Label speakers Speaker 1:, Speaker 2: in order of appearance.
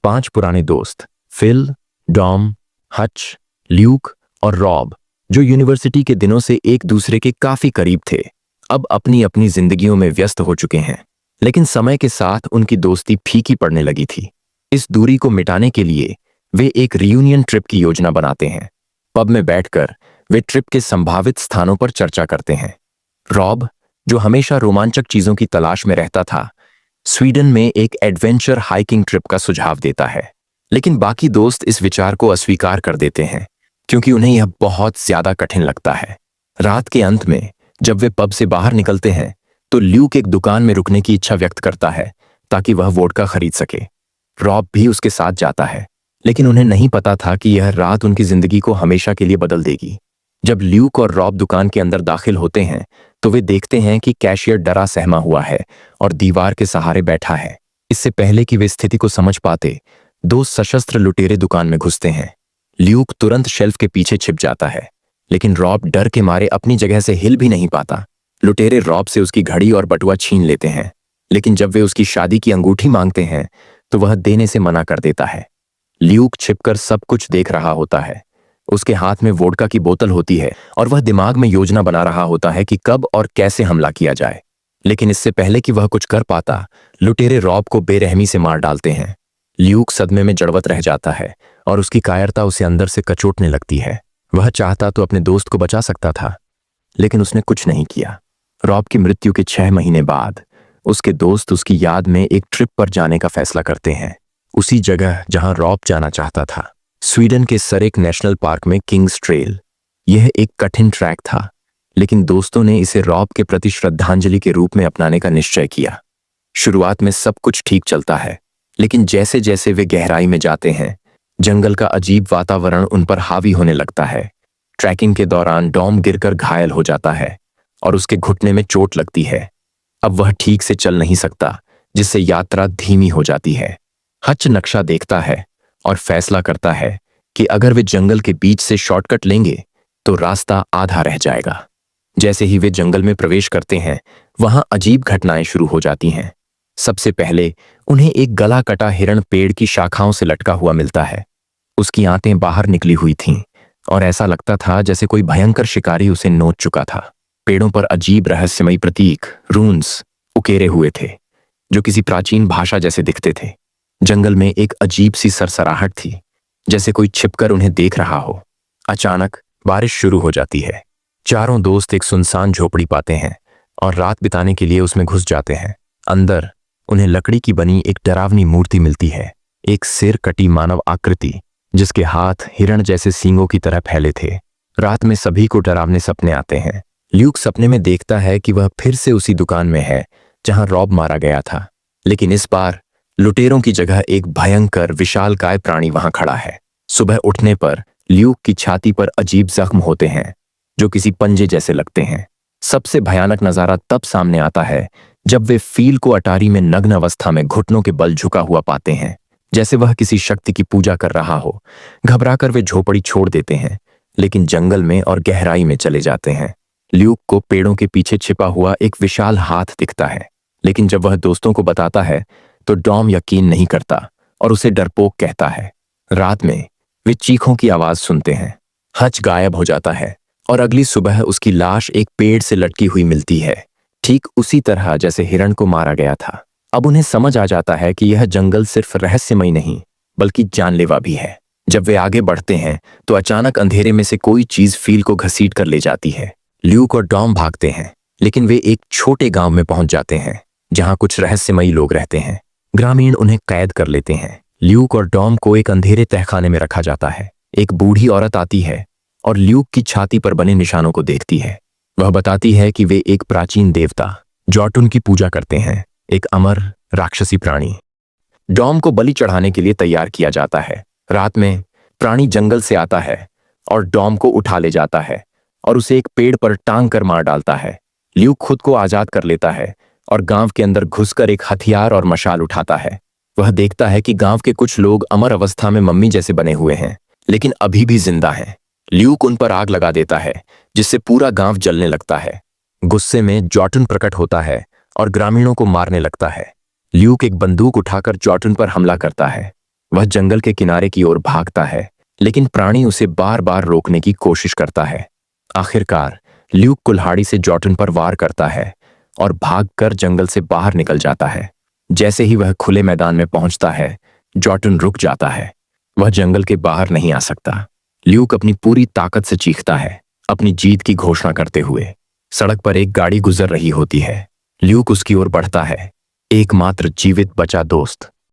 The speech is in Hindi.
Speaker 1: 5 पुराने दोस्त फिल, डॉम, हच, ल्यूक और रॉब, जो यूनिवर्सिटी के दिनों से एक दूसरे के काफी करीब थे, अब अपनी अपनी जिंदगियों में व्यस्त हो चुके हैं। लेकिन समय के साथ उनकी दोस्ती फीकी पड़ने लगी थी। इस दूरी को मिटाने के लिए वे एक रियूनियन ट्रिप की योजना बनाते हैं। पब में बैठकर वे ट्रिप के संभावित स्थानों पर चर्चा करते हैं। रॉब, जो हमेशा रोमांचक चीजों की तलाश में रहता था, स्वीडन में एक एडवेंचर हाइकिंग ट्रिप का सुझाव देता है। लेकिन बाकी दोस्त इस विचार को अस्वीकार कर देते हैं क्योंकि उन्हें यह बहुत ज्यादा कठिन लगता है। रात के अंत में जब वे पब से बाहर निकलते हैं तो ल्यूक एक दुकान में रुकने की इच्छा व्यक्त करता है ताकि वह वोडका खरीद सके। रॉब भी उसके साथ जाता है, लेकिन उन्हें नहीं पता था कि यह रात उनकी जिंदगी को हमेशा के लिए बदल देगी। जब ल्यूक और रॉब दुकान के अंदर दाखिल होते हैं तो वे देखते हैं कि कैशियर डरा सहमा हुआ है और दीवार के सहारे बैठा है। इससे पहले कि वे स्थिति को समझ पाते, 2 सशस्त्र लुटेरे दुकान में घुसते हैं। ल्यूक तुरंत शेल्फ के पीछे छिप जाता है, लेकिन रॉब डर के मारे अपनी जगह से हिल भी नहीं पाता। लुटेरे रॉब से उसकी घड़ी और बटुआ छीन लेते हैं, लेकिन जब वे उसकी शादी की अंगूठी मांगते हैं तो वह देने से मना कर देता है। ल्यूक छिपकर सब कुछ देख रहा होता है। उसके हाथ में वोडका की बोतल होती है और वह दिमाग में योजना बना रहा होता है कि कब और कैसे हमला किया जाए। लेकिन इससे पहले कि वह कुछ कर पाता, लुटेरे रॉब को बेरहमी से मार डालते हैं। ल्यूक सदमे में जड़वत रह जाता है और उसकी कायरता उसे अंदर से कचोटने लगती है। वह चाहता तो अपने दोस्त को बचा सकता था, लेकिन उसने कुछ नहीं किया। रॉब की मृत्यु के 6 महीने बाद उसके दोस्त उसकी याद में एक ट्रिप पर जाने का फैसला करते हैं, उसी जगह जहां रॉब जाना चाहता था, स्वीडन के सरेक नेशनल पार्क में किंग्स ट्रेल। यह एक कठिन ट्रैक था, लेकिन दोस्तों ने इसे रॉब के प्रति श्रद्धांजलि के रूप में अपनाने का निश्चय किया। शुरुआत में सब कुछ ठीक चलता है, लेकिन जैसे जैसे वे गहराई में जाते हैं, जंगल का अजीब वातावरण उन पर हावी होने लगता है। ट्रैकिंग के दौरान डॉम गिरकर घायल हो जाता है और उसके घुटने में चोट लगती है। अब वह ठीक से चल नहीं सकता, जिससे यात्रा धीमी हो जाती है। हच नक्शा देखता है और फैसला करता है कि अगर वे जंगल के बीच से शॉर्टकट लेंगे तो रास्ता आधा रह जाएगा। जैसे ही वे जंगल में प्रवेश करते हैं, वहां अजीब घटनाएं शुरू हो जाती हैं। सबसे पहले उन्हें एक गला कटा हिरण पेड़ की शाखाओं से लटका हुआ मिलता है। उसकी आंतें बाहर निकली हुई थीं और ऐसा लगता था जैसे कोई भयंकर शिकारी उसे नोच चुका था। पेड़ों पर अजीब रहस्यमयी प्रतीक, रून्स, उकेरे हुए थे, जो किसी प्राचीन भाषा जैसे दिखते थे। जंगल में एक अजीब सी सरसराहट थी, जैसे कोई छिपकर उन्हें देख रहा हो। अचानक बारिश शुरू हो जाती है। चारों दोस्त एक सुनसान झोपड़ी पाते हैं और रात बिताने के लिए उसमें घुस जाते हैं। अंदर उन्हें लकड़ी की बनी एक डरावनी मूर्ति मिलती है, एक सिर कटी मानव आकृति जिसके हाथ हिरण जैसे सींगों की तरह फैले थे। रात में सभी को डरावने सपने आते हैं। ल्यूक सपने में देखता है कि वह फिर से उसी दुकान में है जहां रॉब मारा गया था, लेकिन इस बार लुटेरों की जगह एक भयंकर विशालकाय प्राणी वहां खड़ा है। सुबह उठने पर ल्यूक की छाती पर अजीब जख्म होते हैं जो किसी पंजे जैसे लगते हैं। सबसे भयानक नजारा तब सामने आता है जब वे फील को अटारी में नग्न अवस्था में घुटनों के बल झुका हुआ पाते हैं, जैसे वह किसी शक्ति की पूजा कर रहा हो। घबराकर वे झोपड़ी छोड़ देते हैं, लेकिन जंगल में और गहराई में चले जाते हैं। ल्यूक को पेड़ों के पीछे छिपा हुआ एक विशाल हाथ दिखता है, लेकिन जब वह दोस्तों को बताता है तो डॉम यकीन नहीं करता और उसे डरपोक कहता है। रात में वे चीखों की आवाज सुनते हैं। हच गायब हो जाता है और अगली सुबह उसकी लाश एक पेड़ से लटकी हुई मिलती है, ठीक उसी तरह जैसे हिरण को मारा गया था। अब उन्हें समझ आ जाता है कि यह जंगल सिर्फ रहस्यमय नहीं बल्कि जानलेवा भी है। जब वे आगे बढ़ते हैं तो अचानक अंधेरे में से कोई चीज फील को घसीट कर ले जाती है। ल्यूक और डॉम भागते हैं, लेकिन वे एक छोटे गांव में पहुंच जाते हैं जहां कुछ रहस्यमयी लोग रहते हैं। ग्रामीण उन्हें कैद कर लेते हैं। ल्यूक और डॉम को एक अंधेरे तहखाने में रखा जाता है। एक बूढ़ी औरत आती है और ल्यूक की छाती पर बने निशानों को देखती है। वह बताती है कि वे एक प्राचीन देवता जॉटुन की पूजा करते हैं, एक अमर राक्षसी प्राणी। डॉम को बलि चढ़ाने के लिए तैयार किया जाता है। रात में प्राणी जंगल से आता है और डॉम को उठा ले जाता है और उसे एक पेड़ पर टांग कर मार डालता है। ल्यूक खुद को आजाद कर लेता है और गांव के अंदर घुसकर एक हथियार और मशाल उठाता है। वह देखता है कि गांव के कुछ लोग अमर अवस्था में मम्मी जैसे बने हुए हैं, लेकिन अभी भी जिंदा हैं। ल्यूक उन पर आग लगा देता है, जिससे पूरा गांव जलने लगता है। गुस्से में जॉटुन प्रकट होता है और ग्रामीणों को मारने लगता है। ल्यूक एक बंदूक उठाकर जॉटुन पर हमला करता है। वह जंगल के किनारे की ओर भागता है, लेकिन प्राणी उसे बार बार रोकने की कोशिश करता है। आखिरकार ल्यूक कुल्हाड़ी से जॉर्डन पर वार करता है और भागकर जंगल से बाहर निकल जाता है। जैसे ही वह खुले मैदान में पहुंचता है, जॉर्डन रुक जाता है। वह जंगल के बाहर नहीं आ सकता। ल्यूक अपनी पूरी ताकत से चीखता है, अपनी जीत की घोषणा करते हुए। सड़क पर एक गाड़ी गुजर रही होती है। ल्यूक उसकी ओर बढ़ता है। एकमात्र जीवित बचा दोस्त